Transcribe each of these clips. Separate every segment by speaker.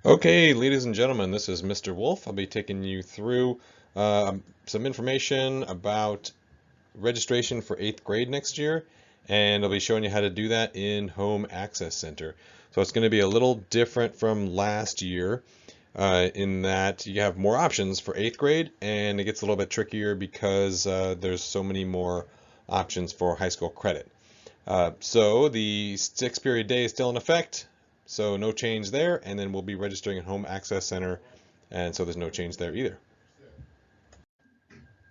Speaker 1: Okay, ladies and gentlemen, this is Mr. Wolf. I'll be taking you through some information about registration for 8th grade next year, and I'll be showing you how to do that in Home Access Center. So it's going to be a little different from last year in that you have more options for 8th grade, and it gets a little bit trickier because there's so many more options for high school credit. So the 6-period day is still in effect, so no change there, and then we'll be registering at Home Access Center, and so there's no change there either.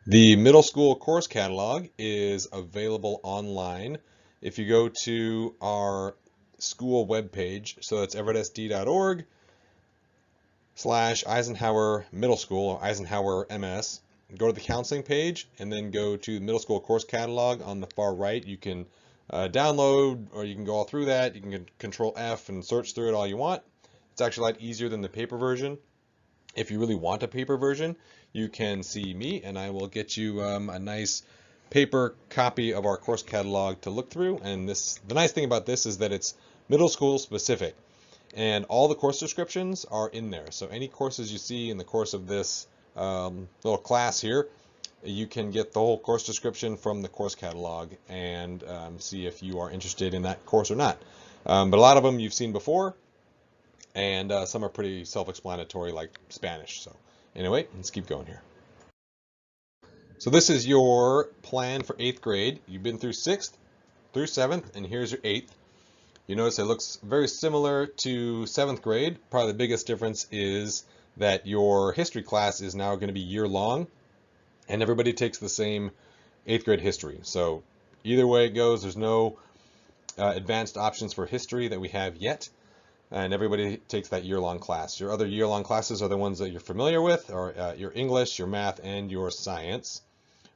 Speaker 1: The middle school course catalog is available online. If you go to our school webpage, so that's everettsd.org/Eisenhower Middle School or Eisenhower MS, go to the counseling page and then go to the middle school course catalog on the far right. You can download, or you can go all through that. You can control F and search through it all you want. It's actually a lot easier than the paper version. If you really want a paper version, you can see me and I will get you a nice paper copy of our course catalog to look through. And the nice thing about this is that it's middle school specific, and all the course descriptions are in there. So any courses you see in the course of this little class here, you can get the whole course description from the course catalog and see if you are interested in that course or not. But a lot of them you've seen before, and some are pretty self-explanatory, like Spanish. So anyway, let's keep going here. So this is your plan for 8th grade. You've been through 6th through 7th, and here's your 8th. You notice it looks very similar to 7th grade. Probably the biggest difference is that your history class is now going to be year-long, and everybody takes the same 8th grade history. So either way it goes, there's no advanced options for history that we have yet, and everybody takes that year-long class. Your other year-long classes are the ones that you're familiar with, or your English, your math, and your science,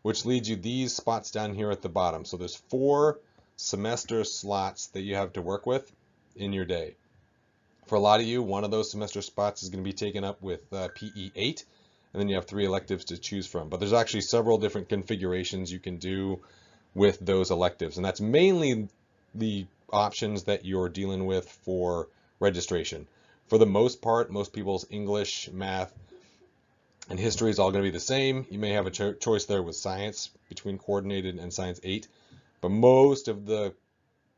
Speaker 1: which leads you these spots down here at the bottom. So there's 4 semester slots that you have to work with in your day. For a lot of you, one of those semester spots is going to be taken up with PE 8, and then you have 3 electives to choose from. But there's actually several different configurations you can do with those electives, and that's mainly the options that you're dealing with for registration. For the most part, most people's English, math, and history is all going to be the same. You may have a choice there with science between coordinated and science 8, but most of the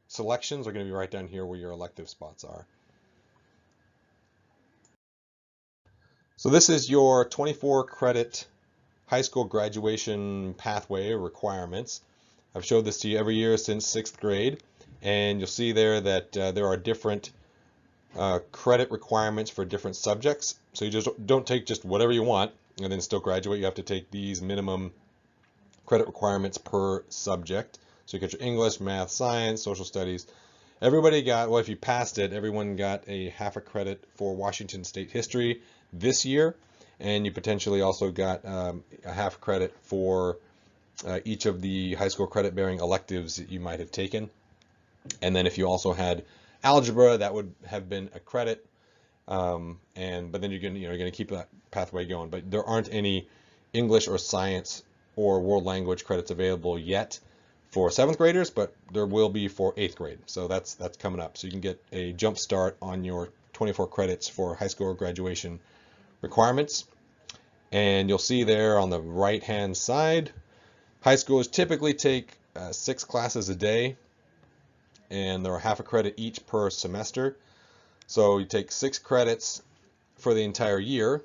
Speaker 1: selections are going to be right down here where your elective spots are. So this is your 24 credit high school graduation pathway requirements. I've showed this to you every year since 6th grade, and you'll see there that there are different credit requirements for different subjects. So you just don't take just whatever you want and then still graduate. You have to take these minimum credit requirements per subject. So you get your English, math, science, social studies. Everybody got, well, if you passed it, everyone got a half a credit for Washington State history this year, and you potentially also got a half credit for each of the high school credit bearing electives that you might have taken. And then if you also had algebra, that would have been a credit. But then you're going to keep that pathway going. But there aren't any English or science or world language credits available yet for 7th graders, but there will be for 8th grade. So that's coming up. So you can get a jump start on your 24 credits for high school graduation requirements. And you'll see there on the right hand side, high schoolers typically take 6 classes a day, and there are half a credit each per semester. So you take 6 credits for the entire year,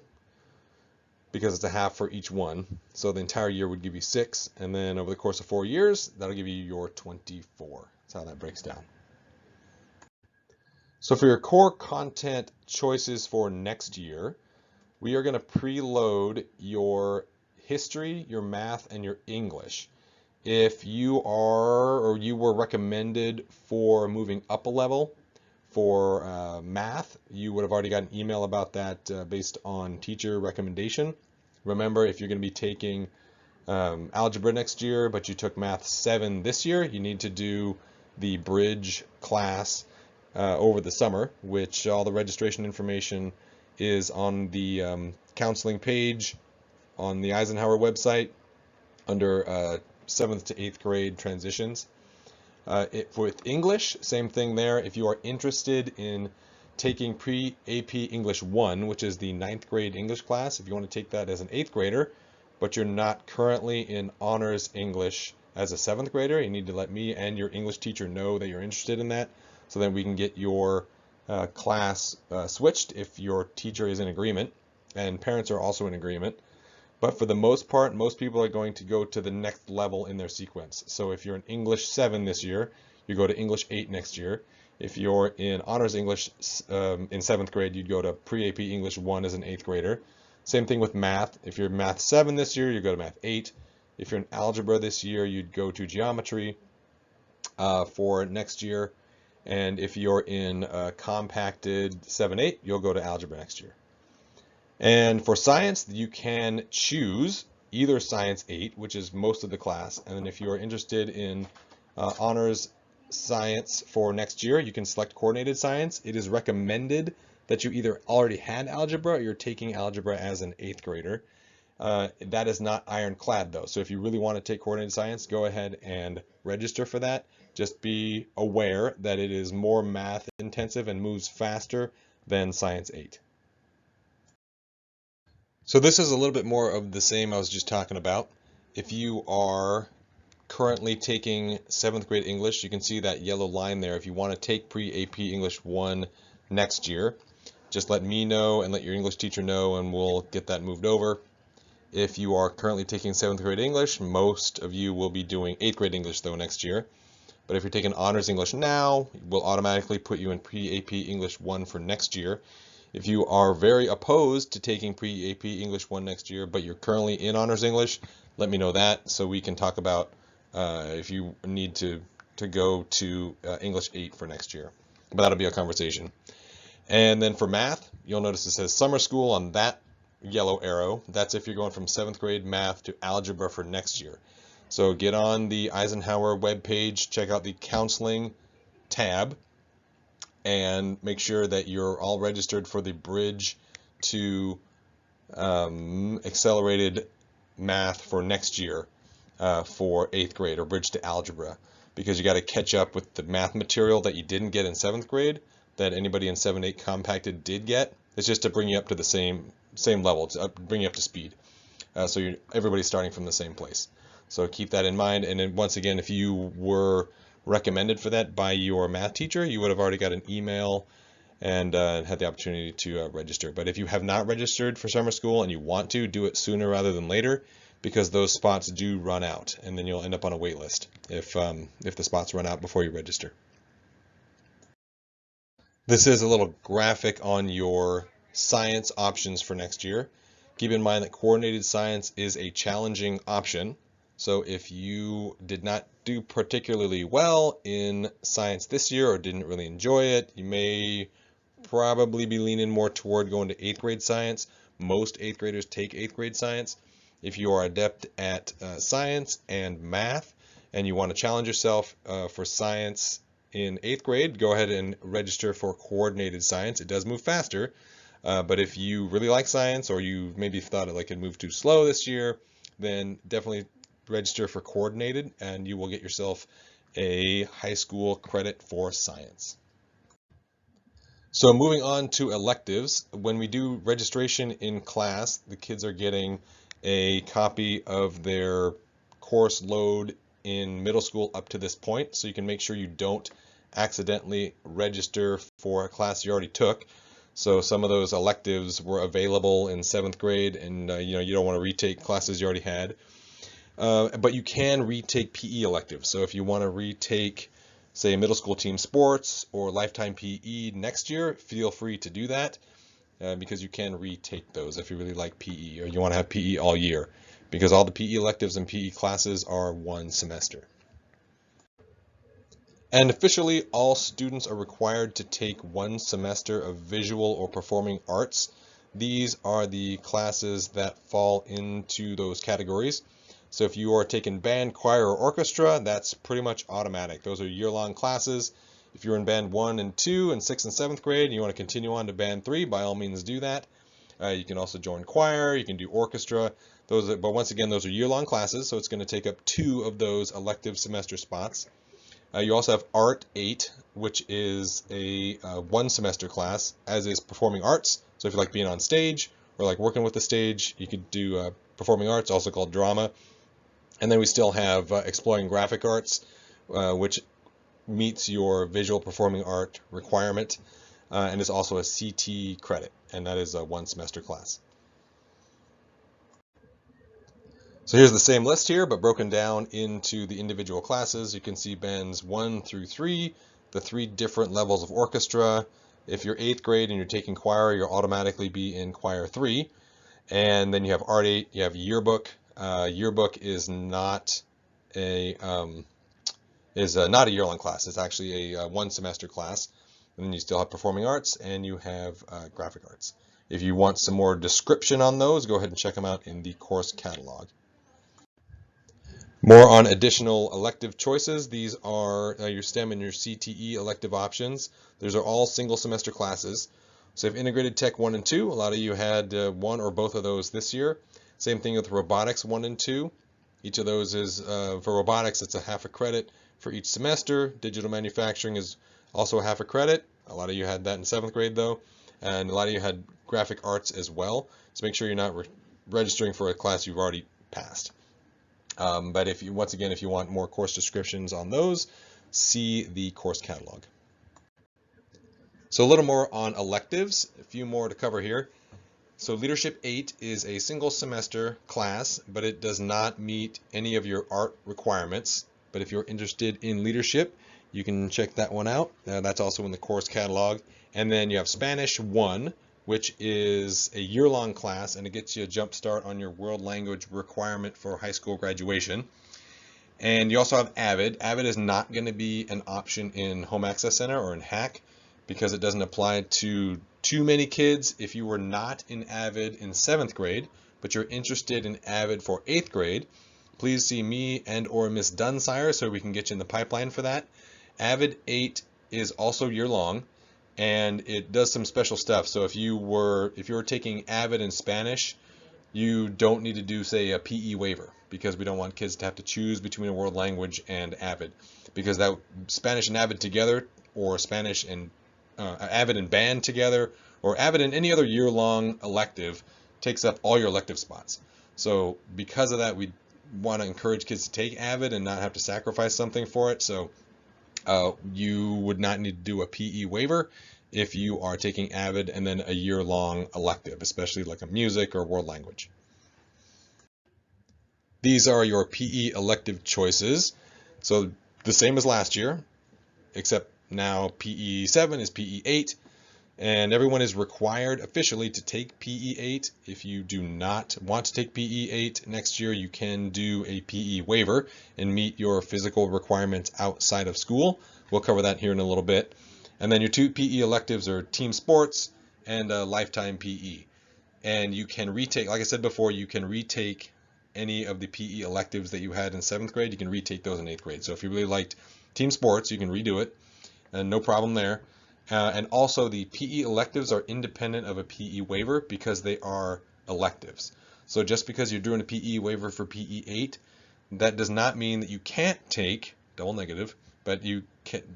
Speaker 1: because it's a half for each one. So the entire year would give you 6, and then over the course of 4 years, that'll give you your 24. That's how that breaks down. So for your core content choices for next year, we are going to preload your history, your math, and your English. If you are, or you were recommended for moving up a level for math, you would have already got an email about that based on teacher recommendation. Remember, if you're going to be taking algebra next year, but you took math 7 this year, you need to do the bridge class over the summer, which all the registration information is on the counseling page on the Eisenhower website under 7th to 8th grade transitions. With English, same thing there. If you are interested in taking pre-AP English 1, which is the 9th grade English class, if you want to take that as an 8th grader, but you're not currently in honors English as a 7th grader, you need to let me and your English teacher know that you're interested in that, so then we can get your class switched if your teacher is in agreement, and parents are also in agreement. But for the most part, most people are going to go to the next level in their sequence. So if you're in English 7 this year, you go to English 8 next year. If you're in honors English in 7th grade, you'd go to pre-AP English 1 as an 8th grader. Same thing with math. If you're math 7 this year, you go to math 8. If you're in algebra this year, you'd go to geometry for next year. And if you're in compacted 7-8, you'll go to algebra next year. And for science, you can choose either Science 8, which is most of the class, and then if you're interested in honors science for next year, you can select coordinated science. It is recommended that you either already had algebra or you're taking algebra as an 8th grader. That is not ironclad though, so if you really want to take coordinated science, go ahead and register for that. Just be aware that it is more math intensive and moves faster than Science 8. So this is a little bit more of the same I was just talking about. If you are currently taking 7th grade English, you can see that yellow line there. If you want to take pre-AP English 1 next year, just let me know and let your English teacher know and we'll get that moved over. If you are currently taking 7th grade English, most of you will be doing 8th grade English though next year. But if you're taking honors English now, we'll automatically put you in pre-AP English 1 for next year. If you are very opposed to taking pre-AP English 1 next year, but you're currently in honors English, let me know that so we can talk about if you need to go to English 8 for next year. But that'll be a conversation. And then for math, you'll notice it says summer school on that yellow arrow. That's if you're going from 7th grade math to algebra for next year. So get on the Eisenhower webpage, check out the counseling tab, and make sure that you're all registered for the bridge to accelerated math for next year for 8th grade, or bridge to algebra, because you got to catch up with the math material that you didn't get in 7th grade that anybody in 7-8 compacted did get. It's just to bring you up to the same level, to bring you up to speed. So everybody's starting from the same place. So keep that in mind. And then once again, if you were recommended for that by your math teacher, you would have already got an email and had the opportunity to register. But if you have not registered for summer school and you want to, do it sooner rather than later, because those spots do run out, and then you'll end up on a wait list if the spots run out before you register. This is a little graphic on your science options for next year. Keep in mind that coordinated science is a challenging option. So if you did not do particularly well in science this year or didn't really enjoy it, you may probably be leaning more toward going to 8th grade science. Most 8th graders take 8th grade science. If you are adept at science and math and you want to challenge yourself for science in 8th grade, go ahead and register for coordinated science. It does move faster, but if you really like science, or you maybe thought it moved too slow this year, then definitely register for coordinated and you will get yourself a high school credit for science. So moving on to electives, when we do registration in class, the kids are getting a copy of their course load in middle school up to this point, so you can make sure you don't accidentally register for a class you already took. So some of those electives were available in 7th grade, and you don't want to retake classes you already had. But you can retake PE electives. So if you want to retake, say, middle school team sports or lifetime PE next year, feel free to do that, because you can retake those if you really like PE, or you want to have PE all year, because all the PE electives and PE classes are 1 semester. And officially, all students are required to take 1 semester of visual or performing arts. These are the classes that fall into those categories. So if you are taking band, choir, or orchestra, that's pretty much automatic. Those are year-long classes. If you're in band 1 and 2 and 6th and 7th grade and you want to continue on to band 3, by all means do that. You can also join choir, you can do orchestra. But once again, those are year-long classes, so it's going to take up 2 of those elective semester spots. You also have Art 8, which is a one semester class, as is Performing Arts. So if you like being on stage or like working with the stage, you could do Performing Arts, also called drama. And then we still have Exploring Graphic Arts, which meets your visual performing art requirement, and is also a CT credit, and that is a one semester class. So here's the same list here, but broken down into the individual classes. You can see bands 1 through 3, the 3 different levels of orchestra. If you're 8th grade and you're taking choir, you'll automatically be in choir 3. And then you have Art 8, you have yearbook. Yearbook is not a not a year-long class. It's actually a one semester class. And then you still have Performing Arts, and you have Graphic Arts. If you want some more description on those, go ahead and check them out in the course catalog. More on additional elective choices. These are your STEM and your CTE elective options. Those are all single semester classes. So if Integrated Tech 1 and 2, a lot of you had one or both of those this year. Same thing with Robotics 1 and 2. Each of those is, for robotics, it's a half a credit for each semester. Digital manufacturing is also a half a credit. A lot of you had that in 7th grade though. And a lot of you had graphic arts as well. So make sure you're not registering for a class you've already passed. But if you, once again, if you want more course descriptions on those, see the course catalog. So a little more on electives, a few more to cover here. So Leadership 8 is a single semester class, but it does not meet any of your art requirements. But if you're interested in leadership, you can check that one out. That's also in the course catalog. And then you have Spanish 1, which is a year-long class, and it gets you a jump start on your world language requirement for high school graduation. And you also have AVID. AVID is not going to be an option in Home Access Center or in HACC because it doesn't apply to too many kids. If you were not in AVID in 7th grade, but you're interested in AVID for 8th grade, please see me and or Miss Dunsire so we can get you in the pipeline for that. AVID 8 is also year-long, and it does some special stuff. So if you were taking AVID in Spanish, you don't need to do, say, a PE waiver, because we don't want kids to have to choose between a world language and AVID, because that Spanish and AVID together, or Spanish and AVID and band together, or AVID and any other year-long elective takes up all your elective spots. So because of that, we want to encourage kids to take AVID and not have to sacrifice something for it. So you would not need to do a PE waiver if you are taking AVID and then a year-long elective, especially like a music or world language. These are your PE elective choices. So the same as last year, except now PE 7 is PE 8, and everyone is required officially to take PE 8. If you do not want to take PE 8 next year, you can do a PE waiver and meet your physical requirements outside of school. We'll cover that here in a little bit. And then your 2 PE electives are team sports and lifetime PE. And you can retake, like I said before, you can retake any of the PE electives that you had in 7th grade. You can retake those in 8th grade. So if you really liked team sports, you can redo it, and no problem there. And also the PE electives are independent of a PE waiver because they are electives. So just because you're doing a PE waiver for PE 8, that does not mean that you can't take, double negative, but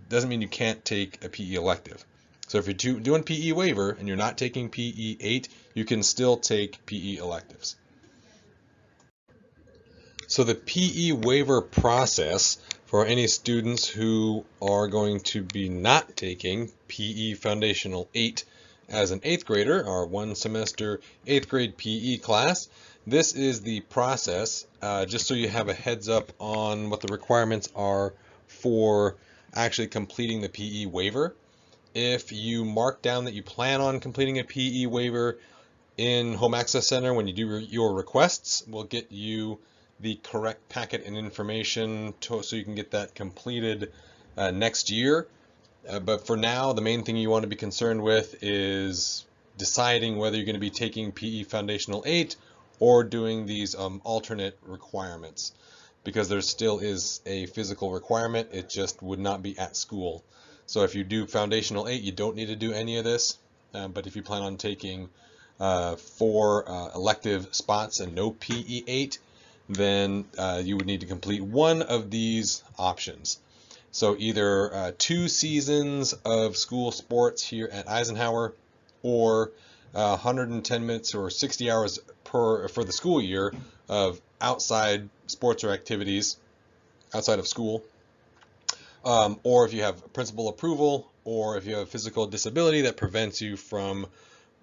Speaker 1: doesn't mean you can't take a PE elective. So if you're doing PE waiver and you're not taking PE 8, you can still take PE electives. So the PE waiver process for any students who are going to be not taking PE Foundational 8 as an 8th grader, our one semester 8th grade PE class, this is the process, just so you have a heads up on what the requirements are for actually completing the PE waiver. If you mark down that you plan on completing a PE waiver in Home Access Center when you do your requests, we'll get you the correct packet and information so you can get that completed next year. But for now, the main thing you want to be concerned with is deciding whether you're going to be taking PE Foundational 8 or doing these alternate requirements, because there still is a physical requirement. It just would not be at school. So if you do Foundational 8, you don't need to do any of this. But if you plan on taking 4 elective spots and no PE 8, then you would need to complete one of these options. So either 2 seasons of school sports here at Eisenhower, or 110 minutes or 60 hours for the school year of outside sports or activities outside of school. Or if you have principal approval, or if you have a physical disability that prevents you from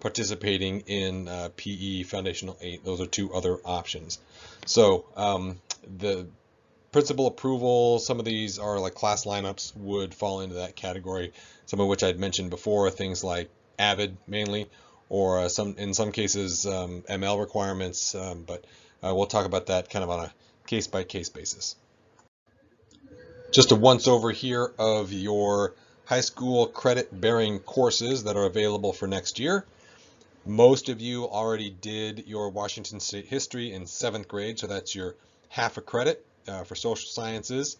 Speaker 1: participating in PE Foundational 8. Those are 2 other options. So the principal approval, some of these are like class lineups, would fall into that category, some of which I'd mentioned before, things like AVID mainly, or in some cases ML requirements, but we'll talk about that kind of on a case-by-case basis. Just a once over here of your high school credit-bearing courses that are available for next year. Most of you already did your Washington State history in 7th grade, so that's your half a credit for social sciences.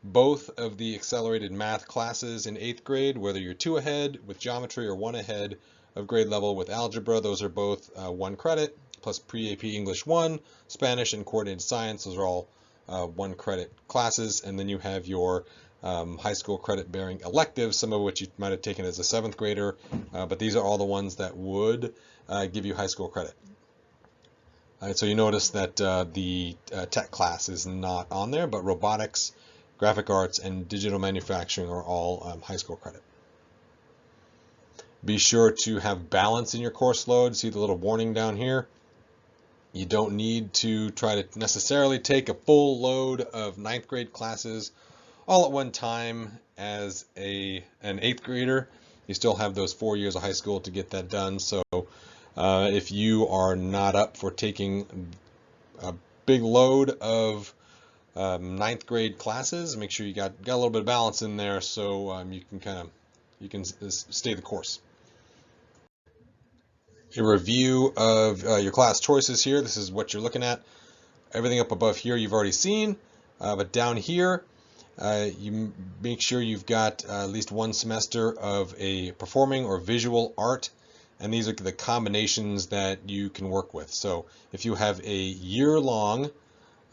Speaker 1: Both of the accelerated math classes in 8th grade, whether you're 2 ahead with geometry or 1 ahead of grade level with algebra, those are both 1 credit, plus pre-AP English 1, Spanish, and coordinated science. Those are all 1 credit classes. And then you have your high school credit bearing electives, some of which you might have taken as a 7th grader, but these are all the ones that would give you high school credit. So you notice that the tech class is not on there, but robotics, graphic arts, and digital manufacturing are all high school credit. Be sure to have balance in your course load. See the little warning down here? You don't need to try to necessarily take a full load of 9th grade classes all at one time as an 8th grader. You still have those 4 years of high school to get that done. So if you are not up for taking a big load of 9th grade classes, make sure you got a little bit of balance in there, so you can stay the course. A review of your class choices here. This is what you're looking at. Everything up above here you've already seen, but down here you make sure you've got at least 1 semester of a performing or visual art, and these are the combinations that you can work with. So if you have a year-long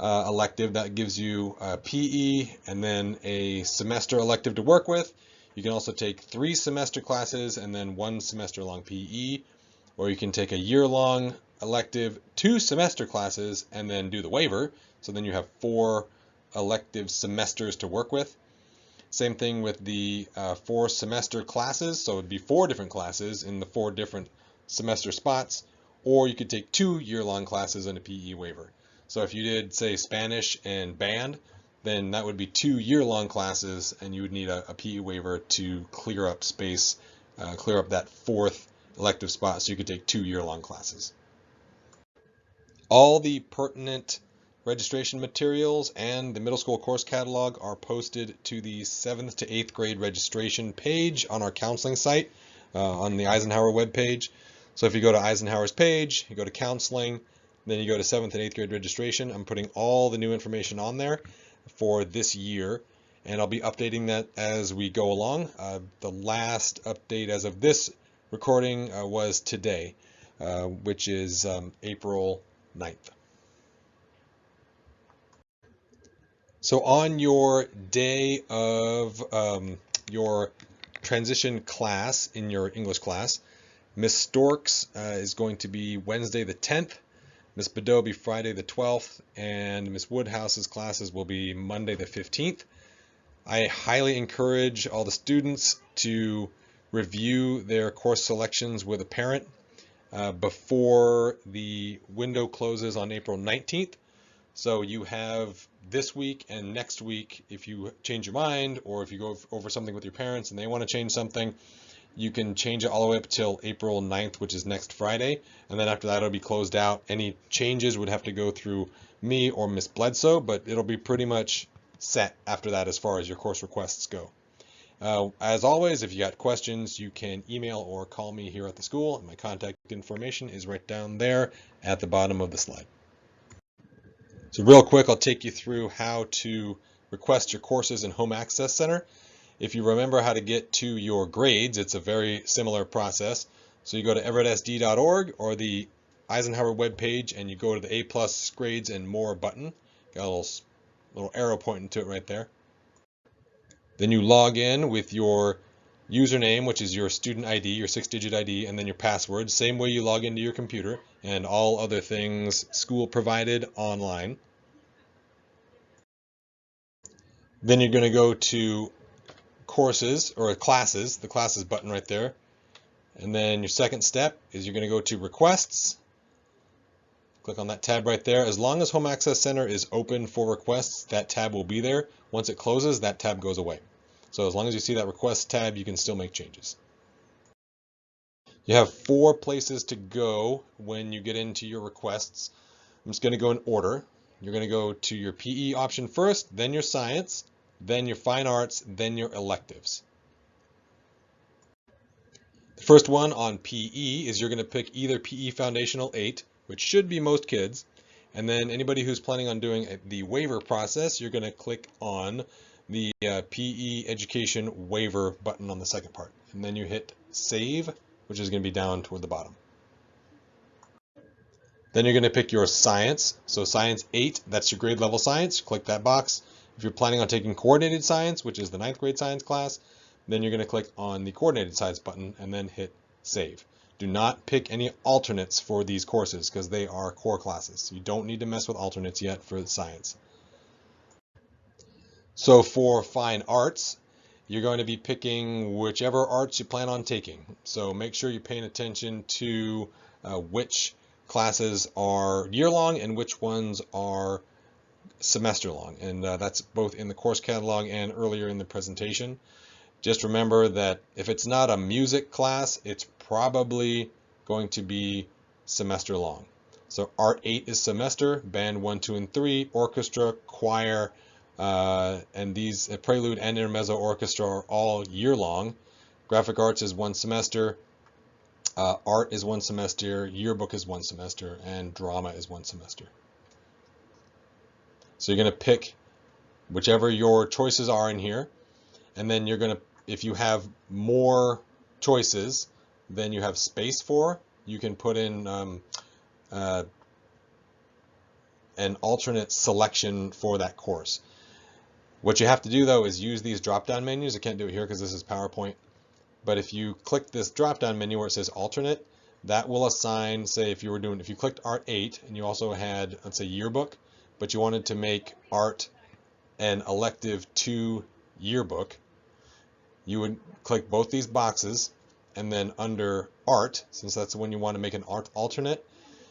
Speaker 1: elective, that gives you PE and then a semester elective to work with. You can also take 3 semester classes and then 1 semester long PE, or you can take a year-long elective, 2 semester classes, and then do the waiver. So then you have 4 elective semesters to work with. Same thing with the 4 semester classes, so it'd be 4 different classes in the 4 different semester spots, or you could take 2 year-long classes and a PE waiver. So if you did, say, Spanish and band, then that would be 2 year-long classes, and you would need a PE waiver to clear up space, clear up that 4th elective spot, so you could take 2 year-long classes. All the pertinent registration materials and the middle school course catalog are posted to the 7th to 8th grade registration page on our counseling site on the Eisenhower webpage. So if you go to Eisenhower's page, you go to counseling, then you go to 7th and 8th grade registration. I'm putting all the new information on there for this year, and I'll be updating that as we go along. The last update as of this recording was today, which is April 9th. So on your day of your transition class in your English class, Miss Storks is going to be Wednesday the 10th, Miss Badeau will be Friday the 12th, and Miss Woodhouse's classes will be Monday the 15th. I highly encourage all the students to review their course selections with a parent before the window closes on April 19th. So you have this week and next week. If you change your mind, or if you go over something with your parents and they want to change something, you can change it all the way up till April 9th, which is next Friday. And then after that, it'll be closed out. Any changes would have to go through me or Miss Bledsoe, but it'll be pretty much set after that as far as your course requests go. As always, if you got questions, you can email or call me here at the school. My contact information is right down there at the bottom of the slide. So real quick, I'll take you through how to request your courses in Home Access Center. If you remember how to get to your grades, it's a very similar process. So you go to everettsd.org or the Eisenhower webpage, and you go to the A+ grades and more button. Got a little arrow pointing to it right there. Then you log in with your username, which is your student ID, your 6-digit ID, and then your password, same way you log into your computer and all other things school provided online. Then you're going to go to courses or classes, the classes button right there. And then your second step is you're going to go to requests. Click on that tab right there. As long as Home Access Center is open for requests, that tab will be there. Once it closes, that tab goes away. So as long as you see that request tab, you can still make changes. You have 4 places to go when you get into your requests. I'm just going to go in order. You're going to go to your PE option first, then your science, then your fine arts, then your electives. The first one on PE is you're going to pick either PE Foundational 8, which should be most kids, and then anybody who's planning on doing the waiver process, you're going to click on the PE Education Waiver button on the second part. And then you hit Save, which is going to be down toward the bottom. Then you're going to pick your science. So Science 8, that's your grade level science. Click that box. If you're planning on taking coordinated science, which is the 9th grade science class, then you're going to click on the coordinated science button and then hit Save. Do not pick any alternates for these courses because they are core classes. You don't need to mess with alternates yet for science. So for fine arts, you're going to be picking whichever arts you plan on taking. So make sure you're paying attention to which classes are year-long and which ones are semester-long. And that's both in the course catalog and earlier in the presentation. Just remember that if it's not a music class, it's probably going to be semester-long. So Art 8 is semester, Band 1, 2, and 3, Orchestra, Choir, and these Prelude and Intermezzo Orchestra are all year-long. Graphic Arts is 1 semester, Art is 1 semester, Yearbook is 1 semester, and Drama is 1 semester. So you're going to pick whichever your choices are in here, and then you're going to, if you have more choices than you have space for, you can put in an alternate selection for that course. What you have to do though is use these drop-down menus. I can't do it here because this is PowerPoint, but if you click this drop-down menu where it says alternate, that will assign, say if you clicked Art 8 and you also had, let's say, Yearbook, but you wanted to make Art an elective 2 yearbook, you would click both these boxes, and then under Art, since that's the one you want to make an Art alternate,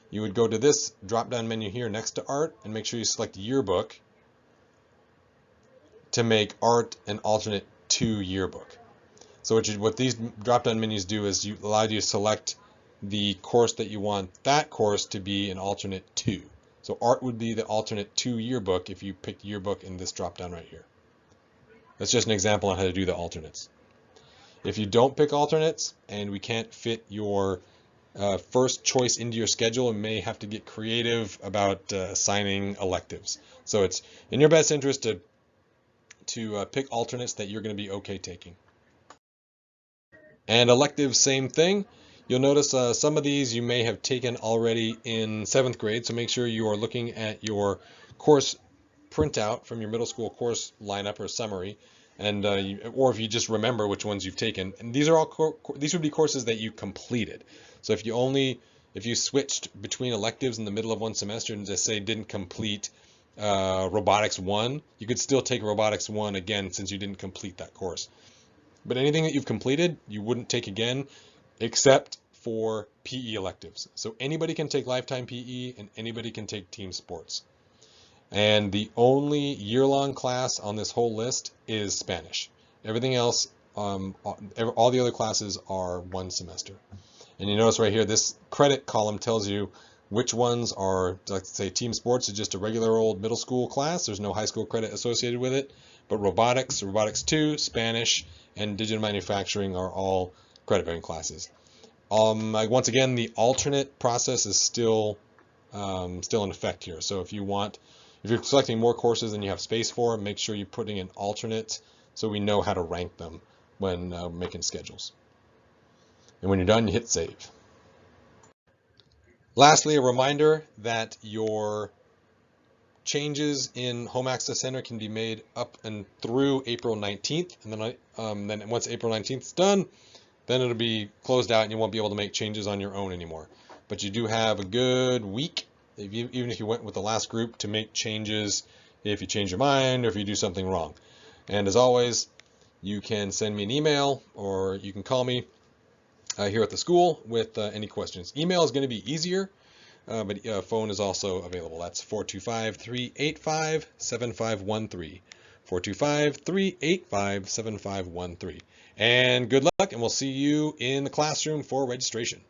Speaker 1: you would go to this drop-down menu here next to Art and make sure you select Yearbook to make Art an alternate 2 yearbook. So what these drop-down menus do is allow you to select the course that you want that course to be an alternate 2. So Art would be the alternate 2 yearbook if you picked Yearbook in this drop-down right here. That's just an example on how to do the alternates. If you don't pick alternates and we can't fit your first choice into your schedule, you may have to get creative about assigning electives. So it's in your best interest to pick alternates that you're going to be okay taking. And electives, same thing. You'll notice some of these you may have taken already in 7th grade, so make sure you are looking at your course printout from your middle school course lineup or summary, and or if you just remember which ones you've taken. And these are all these would be courses that you completed. So if you switched between electives in the middle of one semester and just say didn't complete Robotics 1, you could still take Robotics 1 again since you didn't complete that course. But anything that you've completed, you wouldn't take again, except for PE electives. So anybody can take lifetime PE and anybody can take team sports. And the only year-long class on this whole list is Spanish. Everything else, all the other classes are 1 semester. And you notice right here, this credit column tells you which ones are, let's say team sports is just a regular old middle school class. There's no high school credit associated with it. But robotics, robotics 2, Spanish, and digital manufacturing are all credit-bearing classes. Once again, the alternate process is still in effect here. So if you're selecting more courses than you have space for, make sure you're putting in alternate so we know how to rank them when making schedules. And when you're done, you hit save. Lastly, a reminder that your changes in Home Access Center can be made up and through April 19th, and then once April 19th is done, then it'll be closed out and you won't be able to make changes on your own anymore. But you do have a good week, even if you went with the last group, to make changes if you change your mind or if you do something wrong. And as always, you can send me an email or you can call me here at the school with any questions. Email is going to be easier, but phone is also available. That's 425-385-7513. 425-385-7513. And good luck, and we'll see you in the classroom for registration.